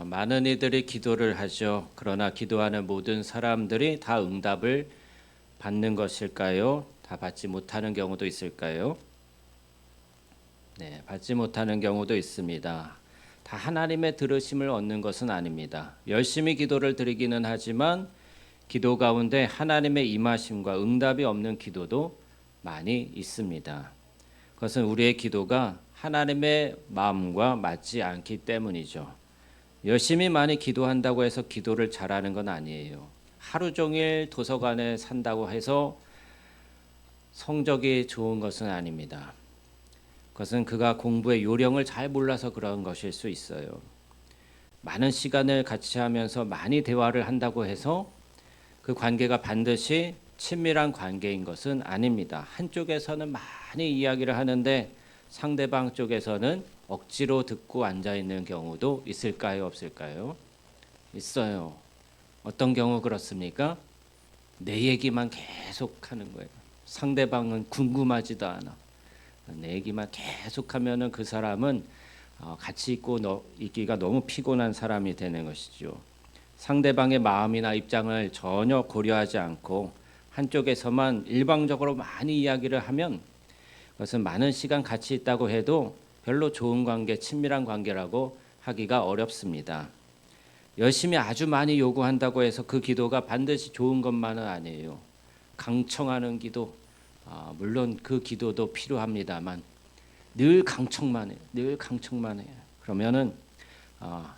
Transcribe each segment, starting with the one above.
많은 이들이 기도를 하죠. 그러나 기도하는 모든 사람들이 다 응답을 받는 것일까요? 다 받지 못하는 경우도 있을까요? 네, 받지 못하는 경우도 있습니다. 다 하나님의 들으심을 얻는 것은 아닙니다. 열심히 기도를 드리기는 하지만 기도 가운데 하나님의 임하심과 응답이 없는 기도도 많이 있습니다. 그것은 우리의 기도가 하나님의 마음과 맞지 않기 때문이죠. 열심히 많이 기도한다고 해서 기도를 잘하는 건 아니에요. 하루 종일 도서관에 산다고 해서 성적이 좋은 것은 아닙니다. 그것은 그가 공부의 요령을 잘 몰라서 그런 것일 수 있어요. 많은 시간을 같이 하면서 많이 대화를 한다고 해서 그 관계가 반드시 친밀한 관계인 것은 아닙니다. 한쪽에서는 많이 이야기를 하는데 상대방 쪽에서는 억지로 듣고 앉아 있는 경우도 있을까요, 없을까요? 있어요. 어떤 경우 그렇습니까? 내 얘기만 계속 하는 거예요. 상대방은 궁금하지도 않아. 내 얘기만 계속 하면은 그 사람은 같이 있기가 너무 피곤한 사람이 되는 것이죠. 상대방의 마음이나 입장을 전혀 고려하지 않고 한쪽에서만 일방적으로 많이 이야기를 하면 그것은 많은 시간 같이 있다고 해도 별로 좋은 관계, 친밀한 관계라고 하기가 어렵습니다. 열심히 아주 많이 요구한다고 해서 그 기도가 반드시 좋은 것만은 아니에요. 강청하는 기도, 물론 그 기도도 필요합니다만 늘 강청만 해요. 늘 강청만 해요. 그러면은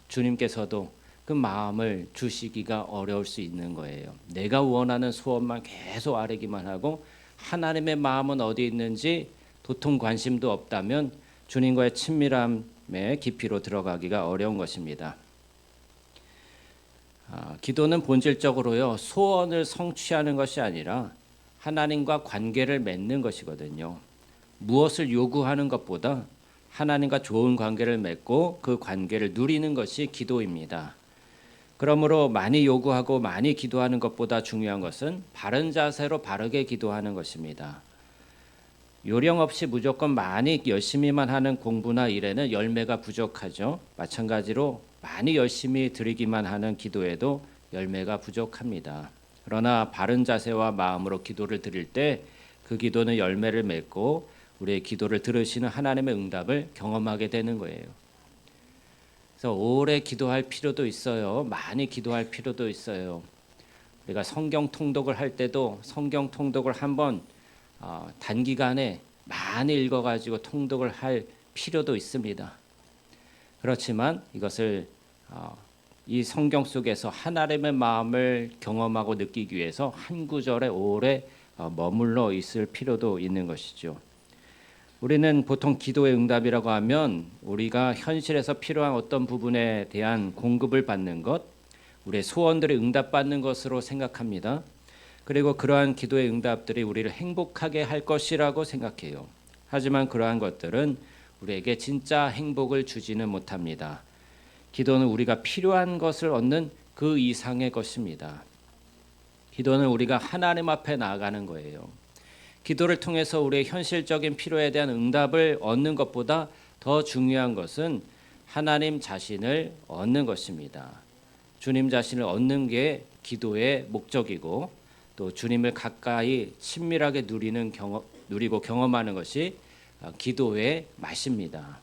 주님께서도 그 마음을 주시기가 어려울 수 있는 거예요. 내가 원하는 소원만 계속 아뢰기만 하고 하나님의 마음은 어디 있는지 도통 관심도 없다면 주님과의 친밀함의 깊이로 들어가기가 어려운 것입니다. 기도는 본질적으로요, 소원을 성취하는 것이 아니라 하나님과 관계를 맺는 것이거든요. 무엇을 요구하는 것보다 하나님과 좋은 관계를 맺고 그 관계를 누리는 것이 기도입니다. 그러므로 많이 요구하고 많이 기도하는 것보다 중요한 것은 바른 자세로 바르게 기도하는 것입니다. 요령 없이 무조건 많이 열심히만 하는 공부나 일에는 열매가 부족하죠. 마찬가지로 많이 열심히 드리기만 하는 기도에도 열매가 부족합니다. 그러나 바른 자세와 마음으로 기도를 드릴 때 그 기도는 열매를 맺고 우리의 기도를 들으시는 하나님의 응답을 경험하게 되는 거예요. 그래서 오래 기도할 필요도 있어요. 많이 기도할 필요도 있어요. 우리가 성경 통독을 할 때도 성경 통독을 한번 단기간에 많이 읽어가지고 통독을 할 필요도 있습니다. 그렇지만 이것을 이 성경 속에서 하나님의 마음을 경험하고 느끼기 위해서 한 구절에 오래 머물러 있을 필요도 있는 것이죠. 우리는 보통 기도의 응답이라고 하면 우리가 현실에서 필요한 어떤 부분에 대한 공급을 받는 것, 우리의 소원들이 응답받는 것으로 생각합니다. 그리고 그러한 기도의 응답들이 우리를 행복하게 할 것이라고 생각해요. 하지만 그러한 것들은 우리에게 진짜 행복을 주지는 못합니다. 기도는 우리가 필요한 것을 얻는 그 이상의 것입니다. 기도는 우리가 하나님 앞에 나아가는 거예요. 기도를 통해서 우리의 현실적인 필요에 대한 응답을 얻는 것보다 더 중요한 것은 하나님 자신을 얻는 것입니다. 주님 자신을 얻는 게 기도의 목적이고 또 주님을 가까이 친밀하게 누리고 경험하는 것이 기도의 맛입니다.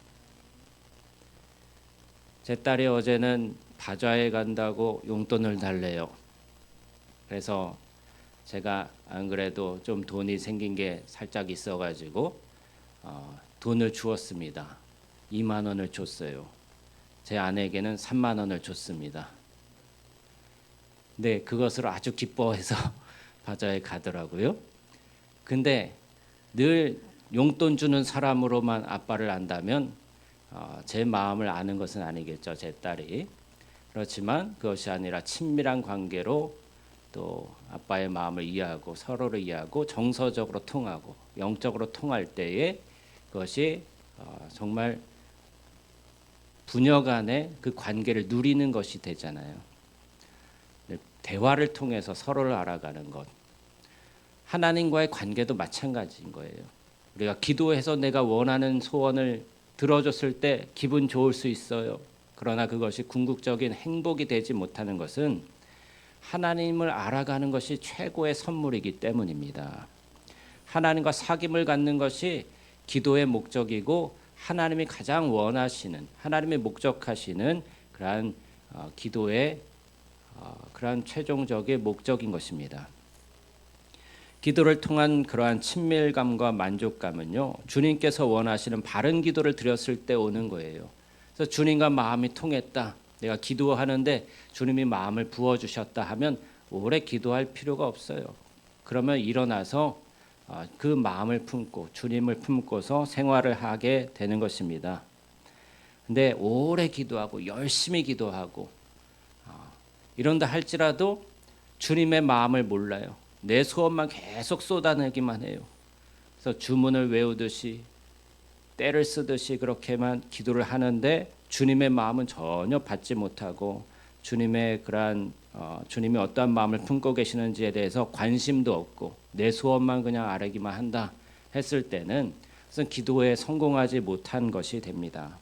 제 딸이 어제는 바자회 간다고 용돈을 달래요. 그래서 제가 안 그래도 좀 돈이 생긴 게 살짝 있어가지고 돈을 주었습니다. 2만 원을 줬어요. 제 아내에게는 3만 원을 줬습니다. 네, 그것을 아주 기뻐해서 바자회 가더라고요. 근데 늘 용돈 주는 사람으로만 아빠를 안다면 제 마음을 아는 것은 아니겠죠, 제 딸이. 그렇지만 그것이 아니라 친밀한 관계로 또 아빠의 마음을 이해하고 서로를 이해하고 정서적으로 통하고 영적으로 통할 때에 그것이 정말 부녀 간의 그 관계를 누리는 것이 되잖아요. 대화를 통해서 서로를 알아가는 것. 하나님과의 관계도 마찬가지인 거예요. 우리가 기도해서 내가 원하는 소원을 들어줬을 때 기분 좋을 수 있어요. 그러나 그것이 궁극적인 행복이 되지 못하는 것은 하나님을 알아가는 것이 최고의 선물이기 때문입니다. 하나님과 사귐을 갖는 것이 기도의 목적이고 하나님이 가장 원하시는, 하나님이 목적하시는 그러한 기도의 그러한 최종적인 목적인 것입니다. 기도를 통한 그러한 친밀감과 만족감은요, 주님께서 원하시는 바른 기도를 드렸을 때 오는 거예요. 그래서 주님과 마음이 통했다, 내가 기도하는데 주님이 마음을 부어주셨다 하면 오래 기도할 필요가 없어요. 그러면 일어나서 그 마음을 품고 주님을 품고서 생활을 하게 되는 것입니다. 근데 오래 기도하고 열심히 기도하고 이런다 할지라도 주님의 마음을 몰라요. 내 소원만 계속 쏟아내기만 해요. 그래서 주문을 외우듯이 때를 쓰듯이 그렇게만 기도를 하는데 주님의 마음은 전혀 받지 못하고 주님의 그러한 주님이 어떠한 마음을 품고 계시는지에 대해서 관심도 없고 내 소원만 그냥 아뢰기만 한다 했을 때는 그것은 기도에 성공하지 못한 것이 됩니다.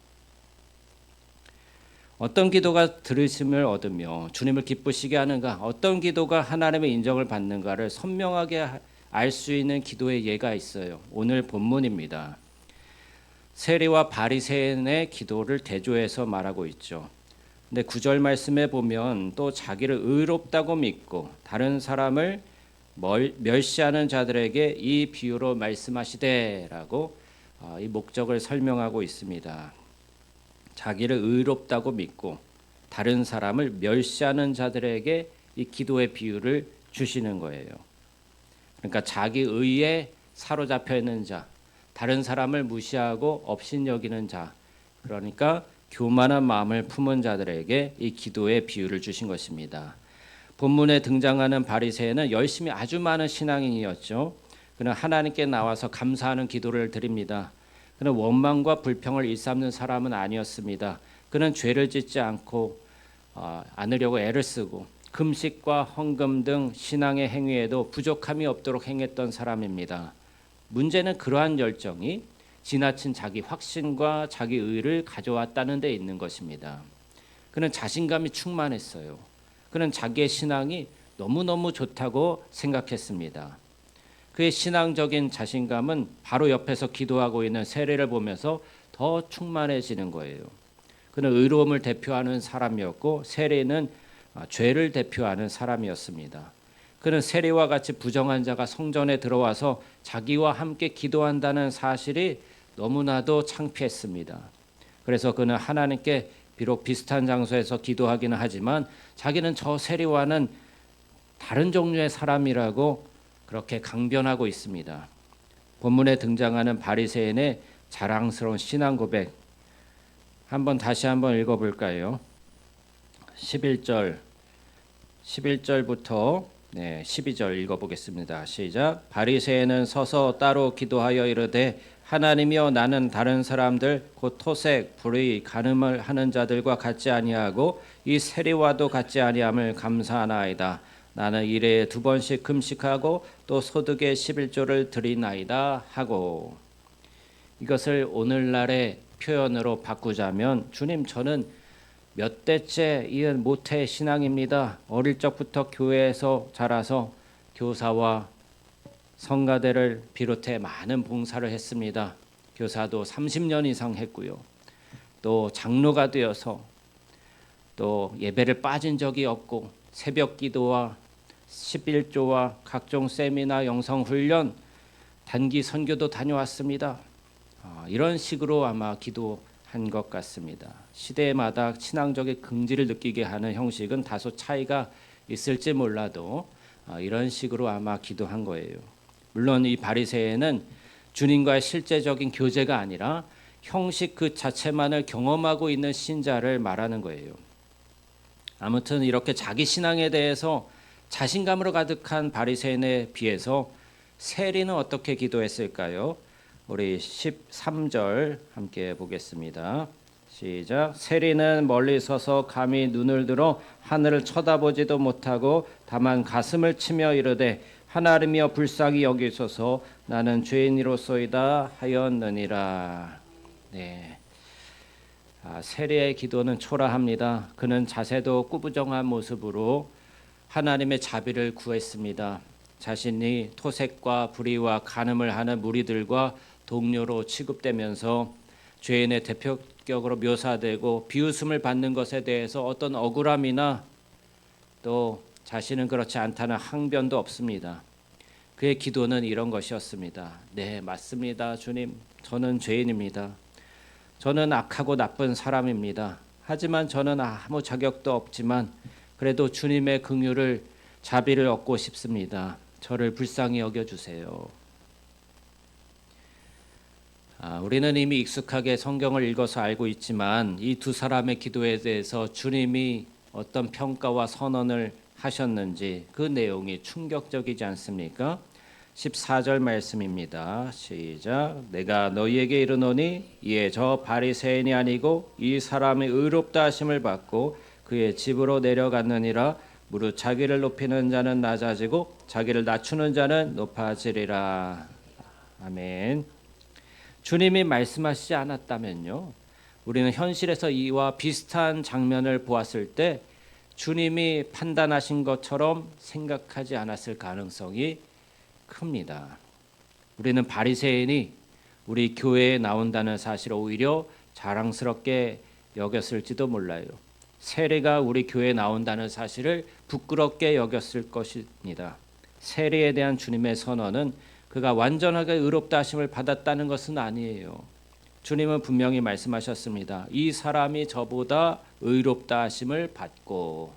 어떤 기도가 들으심을 얻으며 주님을 기쁘시게 하는가, 어떤 기도가 하나님의 인정을 받는가를 선명하게 알 수 있는 기도의 예가 있어요. 오늘 본문입니다. 세리와 바리새인의 기도를 대조해서 말하고 있죠. 근데 9절 말씀에 보면 또 자기를 의롭다고 믿고 다른 사람을 멸시하는 자들에게 이 비유로 말씀하시되라고 이 목적을 설명하고 있습니다. 자기를 의롭다고 믿고 다른 사람을 멸시하는 자들에게 이 기도의 비유를 주시는 거예요. 그러니까 자기 의에 사로잡혀 있는 자, 다른 사람을 무시하고 업신여기는 자, 그러니까 교만한 마음을 품은 자들에게 이 기도의 비유를 주신 것입니다. 본문에 등장하는 바리새인은 열심히 아주 많은 신앙인이었죠. 그는 하나님께 나와서 감사하는 기도를 드립니다. 그는 원망과 불평을 일삼는 사람은 아니었습니다. 그는 죄를 짓지 않으려고 애를 쓰고 금식과 헌금 등 신앙의 행위에도 부족함이 없도록 행했던 사람입니다. 문제는 그러한 열정이 지나친 자기 확신과 자기 의를 가져왔다는 데 있는 것입니다. 그는 자신감이 충만했어요. 그는 자기의 신앙이 너무너무 좋다고 생각했습니다. 그의 신앙적인 자신감은 바로 옆에서 기도하고 있는 세리를 보면서 더 충만해지는 거예요. 그는 의로움을 대표하는 사람이었고 세리는 죄를 대표하는 사람이었습니다. 그는 세리와 같이 부정한 자가 성전에 들어와서 자기와 함께 기도한다는 사실이 너무나도 창피했습니다. 그래서 그는 하나님께 비록 비슷한 장소에서 기도하기는 하지만 자기는 저 세리와는 다른 종류의 사람이라고 그렇게 강변하고 있습니다. 본문에 등장하는 바리새인의 자랑스러운 신앙 고백 다시 한번 읽어볼까요? 11절부터 12절 읽어보겠습니다. 시작. 바리새인은 서서 따로 기도하여 이르되 하나님이여, 나는 다른 사람들 곧 토색, 불의, 간음을 하는 자들과 같지 아니하고 이 세리와도 같지 아니함을 감사하나이다. 나는 일에 2번씩 금식하고 또 소득의 11조를 드리나이다 하고. 이것을 오늘날의 표현으로 바꾸자면, 주님, 저는 몇 대째 이은 모태 신앙입니다. 어릴 적부터 교회에서 자라서 교사와 성가대를 비롯해 많은 봉사를 했습니다. 교사도 30년 이상 했고요. 또 장로가 되어서 또 예배를 빠진 적이 없고 새벽 기도와 11조와 각종 세미나 영성훈련, 단기 선교도 다녀왔습니다. 이런 식으로 아마 기도한 것 같습니다. 시대마다 신앙적인 긍지를 느끼게 하는 형식은 다소 차이가 있을지 몰라도 이런 식으로 아마 기도한 거예요. 물론 이 바리새인은 주님과의 실제적인 교제가 아니라 형식 그 자체만을 경험하고 있는 신자를 말하는 거예요. 아무튼 이렇게 자기 신앙에 대해서 자신감으로 가득한 바리새인에 비해서 세리는 어떻게 기도했을까요? 우리 13절 함께 보겠습니다. 시작. 세리는 멀리 서서 감히 눈을 들어 하늘을 쳐다보지도 못하고 다만 가슴을 치며 이르되 하나님이여, 불쌍히 여기소서, 나는 죄인이로소이다 하였느니라. 네. 세리의 기도는 초라합니다. 그는 자세도 꾸부정한 모습으로 하나님의 자비를 구했습니다. 자신이 토색과 불의와 간음을 하는 무리들과 동료로 취급되면서 죄인의 대표격으로 묘사되고 비웃음을 받는 것에 대해서 어떤 억울함이나 또 자신은 그렇지 않다는 항변도 없습니다. 그의 기도는 이런 것이었습니다. 네, 맞습니다. 주님, 저는 죄인입니다. 저는 악하고 나쁜 사람입니다. 하지만 저는 아무 자격도 없지만 그래도 주님의 긍휼을 자비를 얻고 싶습니다. 저를 불쌍히 여겨주세요. 우리는 이미 익숙하게 성경을 읽어서 알고 있지만 이 두 사람의 기도에 대해서 주님이 어떤 평가와 선언을 하셨는지 그 내용이 충격적이지 않습니까? 14절 말씀입니다. 시작. 내가 너희에게 이르노니 이에 저 바리새인이 아니고 이 사람의 의롭다 하심을 받고 그의 집으로 내려갔느니라. 무릇 자기를 높이는 자는 낮아지고 자기를 낮추는 자는 높아지리라. 아멘. 주님이 말씀하시지 않았다면요, 우리는 현실에서 이와 비슷한 장면을 보았을 때 주님이 판단하신 것처럼 생각하지 않았을 가능성이 큽니다. 우리는 바리새인이 우리 교회에 나온다는 사실을 오히려 자랑스럽게 여겼을지도 몰라요. 세리가 우리 교회에 나온다는 사실을 부끄럽게 여겼을 것입니다. 세리에 대한 주님의 선언은 그가 완전하게 의롭다 하심을 받았다는 것은 아니에요. 주님은 분명히 말씀하셨습니다. 이 사람이 저보다 의롭다 하심을 받고,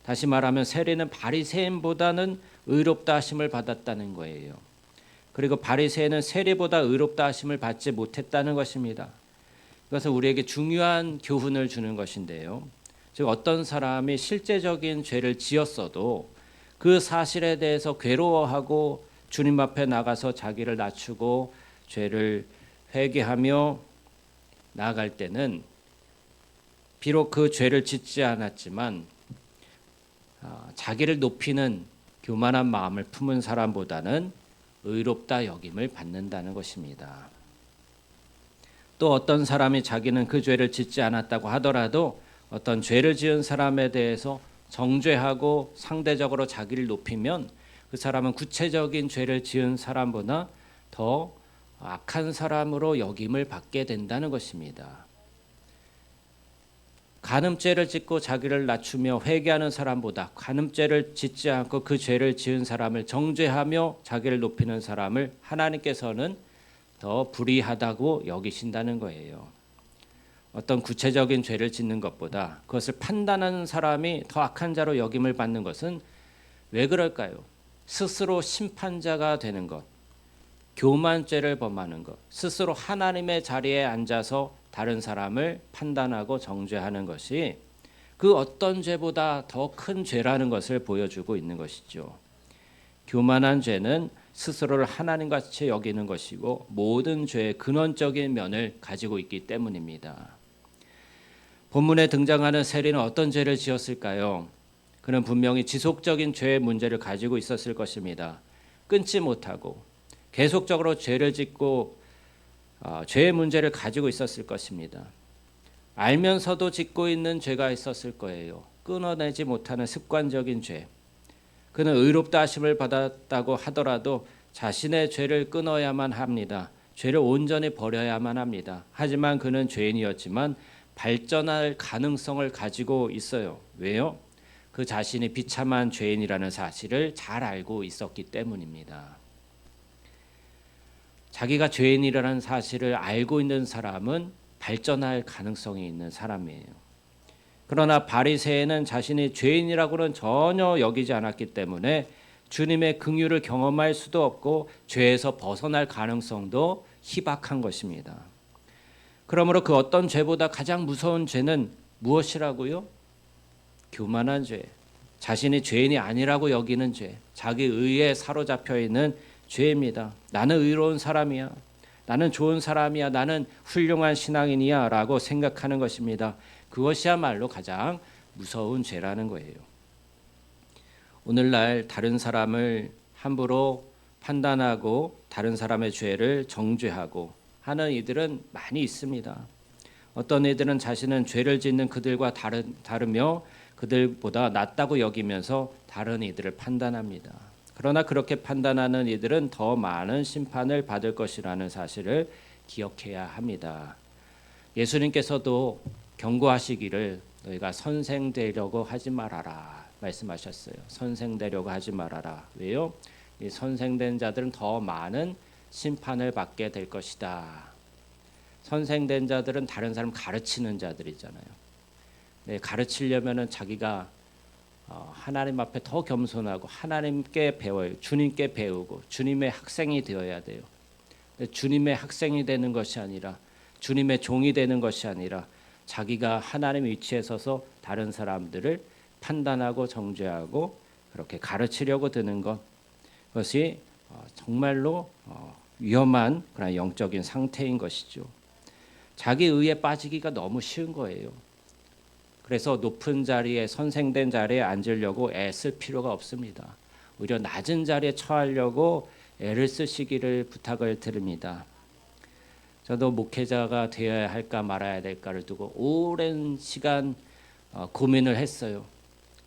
다시 말하면 세리는 바리새인보다는 의롭다 하심을 받았다는 거예요. 그리고 바리새인은 세리보다 의롭다 하심을 받지 못했다는 것입니다. 이것은 우리에게 중요한 교훈을 주는 것인데요. 즉 어떤 사람이 실제적인 죄를 지었어도 그 사실에 대해서 괴로워하고 주님 앞에 나가서 자기를 낮추고 죄를 회개하며 나아갈 때는 비록 그 죄를 짓지 않았지만 자기를 높이는 교만한 마음을 품은 사람보다는 의롭다 여김을 받는다는 것입니다. 또 어떤 사람이 자기는 그 죄를 짓지 않았다고 하더라도 어떤 죄를 지은 사람에 대해서 정죄하고 상대적으로 자기를 높이면 그 사람은 구체적인 죄를 지은 사람보다 더 악한 사람으로 여김을 받게 된다는 것입니다. 간음죄를 짓고 자기를 낮추며 회개하는 사람보다 간음죄를 짓지 않고 그 죄를 지은 사람을 정죄하며 자기를 높이는 사람을 하나님께서는 더 불의하다고 여기신다는 거예요. 어떤 구체적인 죄를 짓는 것보다 그것을 판단하는 사람이 더 악한 자로 여김을 받는 것은 왜 그럴까요? 스스로 심판자가 되는 것, 교만죄를 범하는 것, 스스로 하나님의 자리에 앉아서 다른 사람을 판단하고 정죄하는 것이 그 어떤 죄보다 더 큰 죄라는 것을 보여주고 있는 것이죠. 교만한 죄는 스스로를 하나님같이 여기는 것이고 모든 죄의 근원적인 면을 가지고 있기 때문입니다. 본문에 등장하는 세리는 어떤 죄를 지었을까요? 그는 분명히 지속적인 죄의 문제를 가지고 있었을 것입니다. 끊지 못하고 계속적으로 죄를 짓고 죄의 문제를 가지고 있었을 것입니다. 알면서도 짓고 있는 죄가 있었을 거예요. 끊어내지 못하는 습관적인 죄. 그는 의롭다 하심을 받았다고 하더라도 자신의 죄를 끊어야만 합니다. 죄를 온전히 버려야만 합니다. 하지만 그는 죄인이었지만 발전할 가능성을 가지고 있어요. 왜요? 그 자신이 비참한 죄인이라는 사실을 잘 알고 있었기 때문입니다. 자기가 죄인이라는 사실을 알고 있는 사람은 발전할 가능성이 있는 사람이에요. 그러나 바리새인은 자신이 죄인이라고는 전혀 여기지 않았기 때문에 주님의 긍휼을 경험할 수도 없고 죄에서 벗어날 가능성도 희박한 것입니다. 그러므로 그 어떤 죄보다 가장 무서운 죄는 무엇이라고요? 교만한 죄, 자신이 죄인이 아니라고 여기는 죄, 자기 의에 사로잡혀 있는 죄입니다. 나는 의로운 사람이야. 나는 좋은 사람이야. 나는 훌륭한 신앙인이야 라고 생각하는 것입니다. 그것이야말로 가장 무서운 죄라는 거예요. 오늘날 다른 사람을 함부로 판단하고 다른 사람의 죄를 정죄하고 하는 이들은 많이 있습니다. 어떤 이들은 자신은 죄를 짓는 그들과 다르며 그들보다 낫다고 여기면서 다른 이들을 판단합니다. 그러나 그렇게 판단하는 이들은 더 많은 심판을 받을 것이라는 사실을 기억해야 합니다. 예수님께서도 경고하시기를 너희가 선생 되려고 하지 말아라 말씀하셨어요. 선생 되려고 하지 말아라. 왜요? 이 선생된 자들은 더 많은 심판을 받게 될 것이다. 선생된 자들은 다른 사람 가르치는 자들이잖아요. 네, 가르치려면은 자기가 하나님 앞에 더 겸손하고 하나님께 배워요. 주님께 배우고 주님의 학생이 되어야 돼요. 주님의 학생이 되는 것이 아니라 주님의 종이 되는 것이 아니라 자기가 하나님 위치에 서서 다른 사람들을 판단하고 정죄하고 그렇게 가르치려고 드는 것, 그것이 정말로 위험한 그런 영적인 상태인 것이죠. 자기 의에 빠지기가 너무 쉬운 거예요. 그래서 높은 자리에 선생된 자리에 앉으려고 애쓸 필요가 없습니다. 오히려 낮은 자리에 처하려고 애를 쓰시기를 부탁을 드립니다. 저도 목회자가 되어야 할까 말아야 될까를 두고 오랜 시간 고민을 했어요.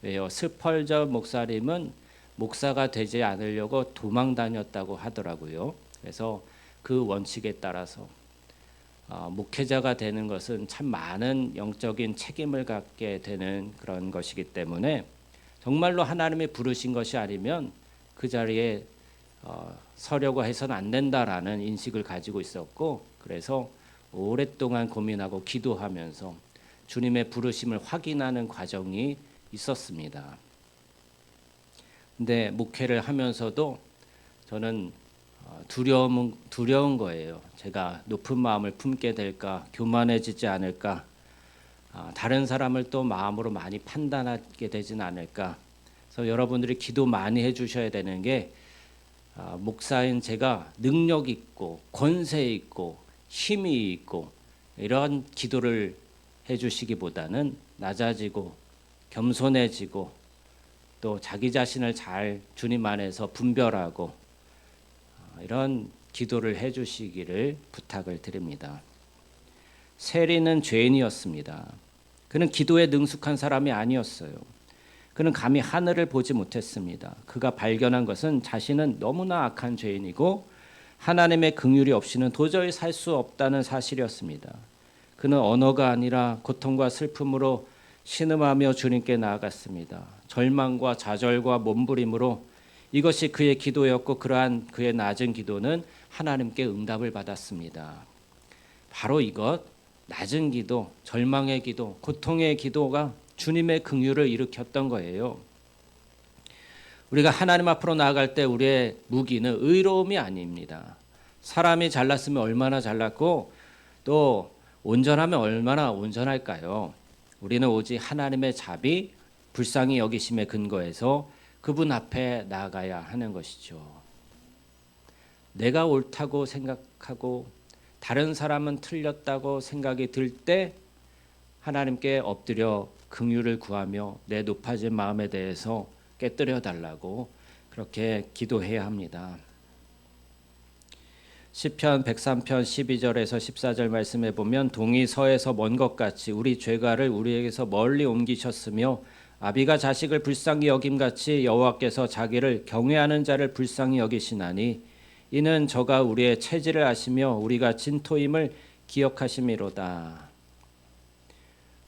왜요? 스펄저 목사님은 목사가 되지 않으려고 도망 다녔다고 하더라고요. 그래서 그 원칙에 따라서 목회자가 되는 것은 참 많은 영적인 책임을 갖게 되는 그런 것이기 때문에 정말로 하나님이 부르신 것이 아니면 그 자리에 서려고 해서는 안 된다라는 인식을 가지고 있었고, 그래서 오랫동안 고민하고 기도하면서 주님의 부르심을 확인하는 과정이 있었습니다. 근데 목회를 하면서도 저는 두려운 거예요. 제가 높은 마음을 품게 될까, 교만해지지 않을까, 다른 사람을 또 마음으로 많이 판단하게 되지는 않을까. 그래서 여러분들이 기도 많이 해주셔야 되는 게 목사인 제가 능력 있고 권세 있고 힘이 있고 이런 기도를 해주시기보다는 낮아지고 겸손해지고 또 자기 자신을 잘 주님 안에서 분별하고 이런 기도를 해주시기를 부탁을 드립니다. 세리는 죄인이었습니다. 그는 기도에 능숙한 사람이 아니었어요. 그는 감히 하늘을 보지 못했습니다. 그가 발견한 것은 자신은 너무나 악한 죄인이고 하나님의 긍휼이 없이는 도저히 살 수 없다는 사실이었습니다. 그는 언어가 아니라 고통과 슬픔으로 신음하며 주님께 나아갔습니다. 절망과 좌절과 몸부림으로 이것이 그의 기도였고 그러한 그의 낮은 기도는 하나님께 응답을 받았습니다. 바로 이것, 낮은 기도, 절망의 기도, 고통의 기도가 주님의 긍휼을 일으켰던 거예요. 우리가 하나님 앞으로 나아갈 때 우리의 무기는 의로움이 아닙니다. 사람이 잘났으면 얼마나 잘났고 또 온전하면 얼마나 온전할까요? 우리는 오직 하나님의 자비, 불쌍히 여기심에 근거해서 그분 앞에 나아가야 하는 것이죠. 내가 옳다고 생각하고 다른 사람은 틀렸다고 생각이 들 때 하나님께 엎드려 긍휼을 구하며 내 높아진 마음에 대해서 깨뜨려 달라고 그렇게 기도해야 합니다. 시편 103편 12절에서 14절 말씀에 보면 동이 서에서 먼 것 같이 우리 죄가를 우리에게서 멀리 옮기셨으며 아비가 자식을 불쌍히 여김같이 여호와께서 자기를 경외하는 자를 불쌍히 여기시나니 이는 저가 우리의 체질을 아시며 우리가 진토임을 기억하심이로다.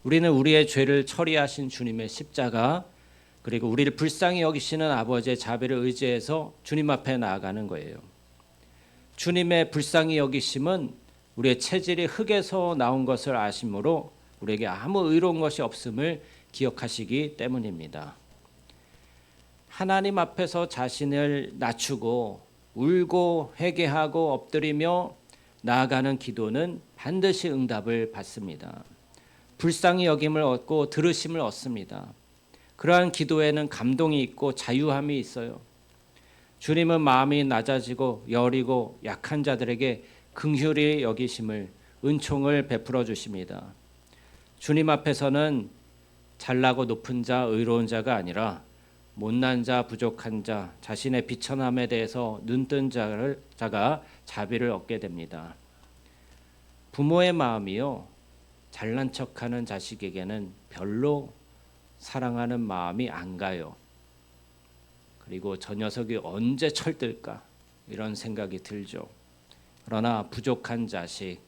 우리는 우리의 죄를 처리하신 주님의 십자가 그리고 우리를 불쌍히 여기시는 아버지의 자비를 의지해서 주님 앞에 나아가는 거예요. 주님의 불쌍히 여기심은 우리의 체질이 흙에서 나온 것을 아심으로 우리에게 아무 의로운 것이 없음을 기억하시기 때문입니다. 하나님 앞에서 자신을 낮추고 울고 회개하고 엎드리며 나아가는 기도는 반드시 응답을 받습니다. 불쌍히 여김을 얻고 들으심을 얻습니다. 그러한 기도에는 감동이 있고 자유함이 있어요. 주님은 마음이 낮아지고 여리고 약한 자들에게 긍휼히 여기심을 은총을 베풀어 주십니다. 주님 앞에서는 잘나고 높은 자, 의로운 자가 아니라 못난 자, 부족한 자, 자신의 비천함에 대해서 눈뜬 자가 자비를 얻게 됩니다. 부모의 마음이요, 잘난 척하는 자식에게는 별로 사랑하는 마음이 안 가요. 그리고 저 녀석이 언제 철들까 이런 생각이 들죠. 그러나 부족한 자식,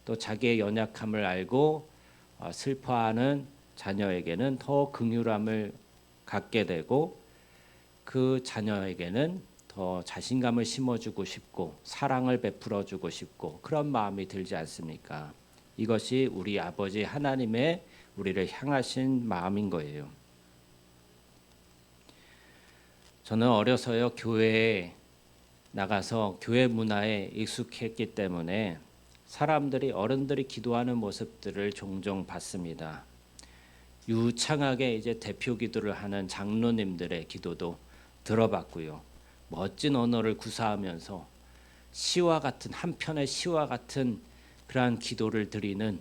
또 자기의 연약함을 알고 슬퍼하는 자녀에게는 더 긍휼함을 갖게 되고 그 자녀에게는 더 자신감을 심어주고 싶고 사랑을 베풀어주고 싶고 그런 마음이 들지 않습니까? 이것이 우리 아버지 하나님의 우리를 향하신 마음인 거예요. 저는 어려서요 교회에 나가서 교회 문화에 익숙했기 때문에 사람들이 어른들이 기도하는 모습들을 종종 봤습니다. 유창하게 이제 대표 기도를 하는 장로님들의 기도도 들어봤고요. 멋진 언어를 구사하면서 시와 같은 한 편의 시와 같은 그러한 기도를 드리는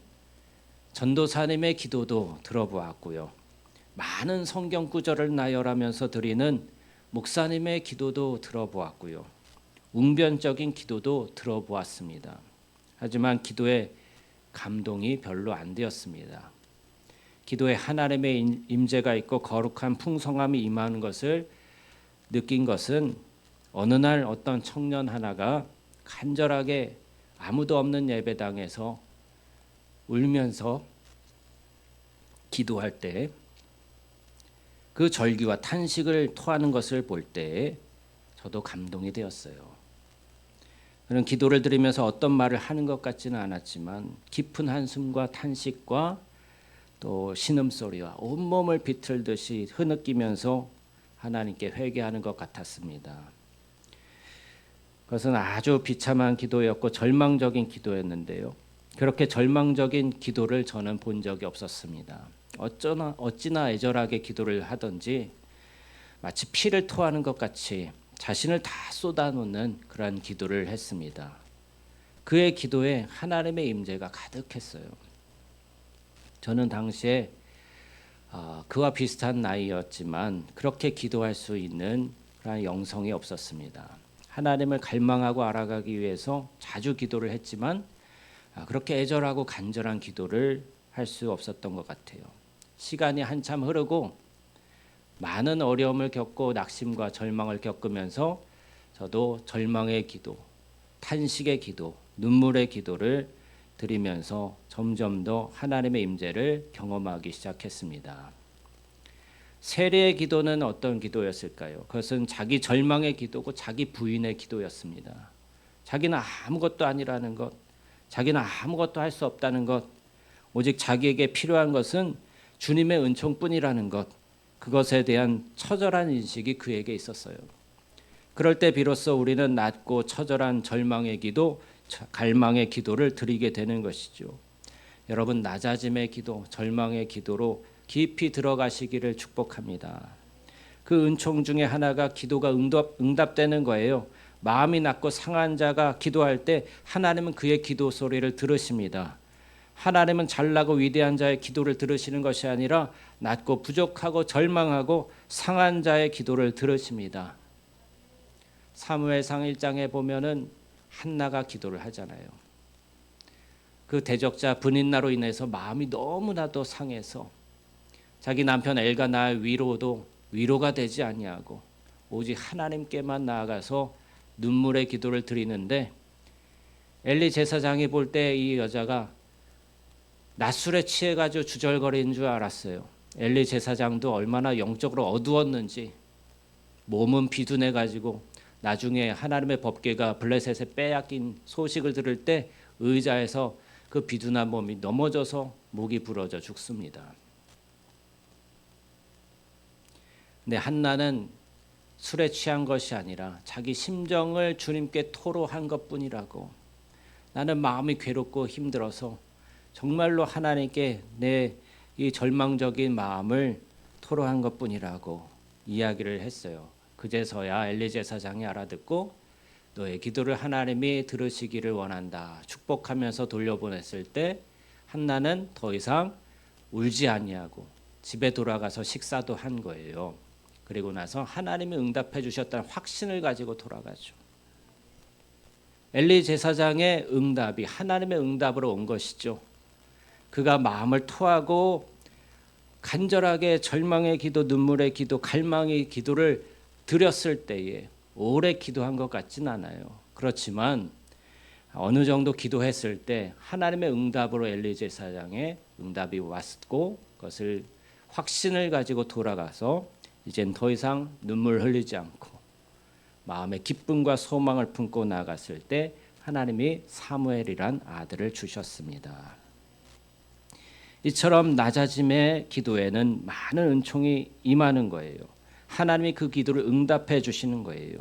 전도사님의 기도도 들어보았고요. 많은 성경 구절을 나열하면서 드리는 목사님의 기도도 들어보았고요. 웅변적인 기도도 들어보았습니다. 하지만 기도에 감동이 별로 안 되었습니다. 기도에 하나님의 임재가 있고 거룩한 풍성함이 임하는 것을 느낀 것은 어느 날 어떤 청년 하나가 간절하게 아무도 없는 예배당에서 울면서 기도할 때 그 절규와 탄식을 토하는 것을 볼 때 저도 감동이 되었어요. 그는 기도를 드리면서 어떤 말을 하는 것 같지는 않았지만 깊은 한숨과 탄식과 또 신음소리와 온몸을 비틀듯이 흐느끼면서 하나님께 회개하는 것 같았습니다. 그것은 아주 비참한 기도였고 절망적인 기도였는데요. 그렇게 절망적인 기도를 저는 본 적이 없었습니다. 어찌나 애절하게 기도를 하던지 마치 피를 토하는 것 같이 자신을 다 쏟아놓는 그런 기도를 했습니다. 그의 기도에 하나님의 임재가 가득했어요. 저는 당시에 그와 비슷한 나이였지만 그렇게 기도할 수 있는 그런 영성이 없었습니다. 하나님을 갈망하고 알아가기 위해서 자주 기도를 했지만 그렇게 애절하고 간절한 기도를 할 수 없었던 것 같아요. 시간이 한참 흐르고 많은 어려움을 겪고 낙심과 절망을 겪으면서 저도 절망의 기도, 탄식의 기도, 눈물의 기도를 드리면서 점점 더 하나님의 임재를 경험하기 시작했습니다. 세례의 기도는 어떤 기도였을까요? 그것은 자기 절망의 기도고 자기 부인의 기도였습니다. 자기는 아무것도 아니라는 것, 자기는 아무것도 할 수 없다는 것, 오직 자기에게 필요한 것은 주님의 은총뿐이라는 것, 그것에 대한 처절한 인식이 그에게 있었어요. 그럴 때 비로소 우리는 낮고 처절한 절망의 기도, 갈망의 기도를 드리게 되는 것이죠. 여러분, 낮아짐의 기도, 절망의 기도로 깊이 들어가시기를 축복합니다. 그 은총 중에 하나가 기도가 응답되는 거예요. 마음이 낮고 상한 자가 기도할 때 하나님은 그의 기도 소리를 들으십니다. 하나님은 잘나고 위대한 자의 기도를 들으시는 것이 아니라 낮고 부족하고 절망하고 상한 자의 기도를 들으십니다. 사무엘상 1장에 보면은 한나가 기도를 하잖아요. 그 대적자 브닌나로 인해서 마음이 너무나도 상해서 자기 남편 엘가나의 위로도 위로가 되지 아니하고 오직 하나님께만 나아가서 눈물의 기도를 드리는데 엘리 제사장이 볼 때 이 여자가 낮술에 취해가지고 주절거리는 줄 알았어요. 엘리 제사장도 얼마나 영적으로 어두웠는지 몸은 비둔해가지고 나중에 하나님의 법궤가 블레셋에 빼앗긴 소식을 들을 때 의자에서 그 비둔한 몸이 넘어져서 목이 부러져 죽습니다. 근데 한나는 술에 취한 것이 아니라 자기 심정을 주님께 토로한 것뿐이라고, 나는 마음이 괴롭고 힘들어서 정말로 하나님께 내 이 절망적인 마음을 토로한 것뿐이라고 이야기를 했어요. 그제서야 엘리 제사장이 알아듣고 너의 기도를 하나님이 들으시기를 원한다 축복하면서 돌려보냈을 때 한나는 더 이상 울지 아니하고 집에 돌아가서 식사도 한 거예요. 그리고 나서 하나님이 응답해 주셨다는 확신을 가지고 돌아가죠. 엘리 제사장의 응답이 하나님의 응답으로 온 것이죠. 그가 마음을 토하고 간절하게 절망의 기도, 눈물의 기도, 갈망의 기도를 드렸을 때에 오래 기도한 것 같진 않아요. 그렇지만 어느 정도 기도했을 때 하나님의 응답으로 엘리 제사장의 응답이 왔고 그것을 확신을 가지고 돌아가서 이젠 더 이상 눈물 흘리지 않고 마음의 기쁨과 소망을 품고 나갔을 때 하나님이 사무엘이란 아들을 주셨습니다. 이처럼 낮아짐의 기도에는 많은 은총이 임하는 거예요. 하나님이 그 기도를 응답해 주시는 거예요.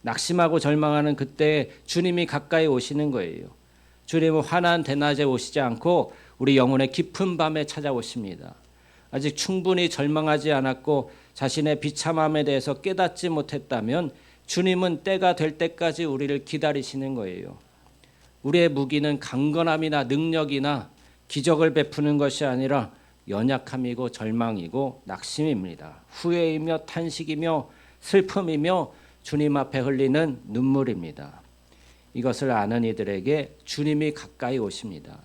낙심하고 절망하는 그때 주님이 가까이 오시는 거예요. 주님은 환한 대낮에 오시지 않고 우리 영혼의 깊은 밤에 찾아오십니다. 아직 충분히 절망하지 않았고 자신의 비참함에 대해서 깨닫지 못했다면 주님은 때가 될 때까지 우리를 기다리시는 거예요. 우리의 무기는 강건함이나 능력이나 기적을 베푸는 것이 아니라 연약함이고 절망이고 낙심입니다. 후회이며 탄식이며 슬픔이며 주님 앞에 흘리는 눈물입니다. 이것을 아는 이들에게 주님이 가까이 오십니다.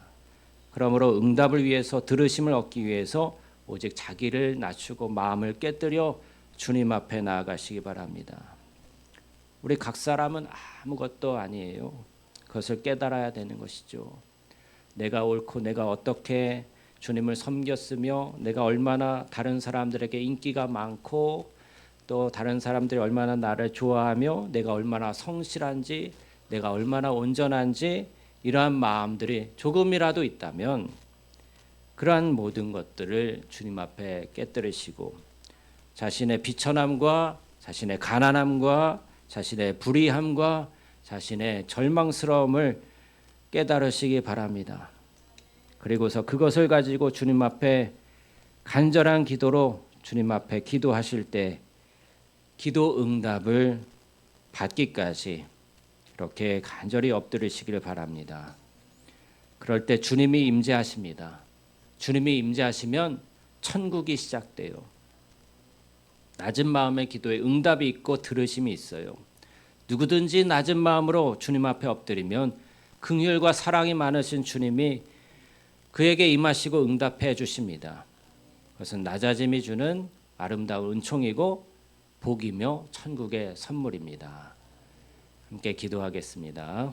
그러므로 응답을 위해서 들으심을 얻기 위해서 오직 자기를 낮추고 마음을 깨뜨려 주님 앞에 나아가시기 바랍니다. 우리 각 사람은 아무것도 아니에요. 그것을 깨달아야 되는 것이죠. 내가 옳고 내가 어떻게 주님을 섬겼으며 내가 얼마나 다른 사람들에게 인기가 많고 또 다른 사람들이 얼마나 나를 좋아하며 내가 얼마나 성실한지 내가 얼마나 온전한지 이러한 마음들이 조금이라도 있다면 그러한 모든 것들을 주님 앞에 깨뜨리시고 자신의 비천함과 자신의 가난함과 자신의 불의함과 자신의 절망스러움을 깨달으시기 바랍니다. 그리고서 그것을 가지고 주님 앞에 간절한 기도로 주님 앞에 기도하실 때 기도 응답을 받기까지 이렇게 간절히 엎드리시기를 바랍니다. 그럴 때 주님이 임재하십니다. 주님이 임재하시면 천국이 시작돼요. 낮은 마음의 기도에 응답이 있고 들으심이 있어요. 누구든지 낮은 마음으로 주님 앞에 엎드리면 긍휼과 사랑이 많으신 주님이 그에게 임하시고 응답해 주십니다. 그것은 낮아짐이 주는 아름다운 은총이고 복이며 천국의 선물입니다. 함께 기도하겠습니다.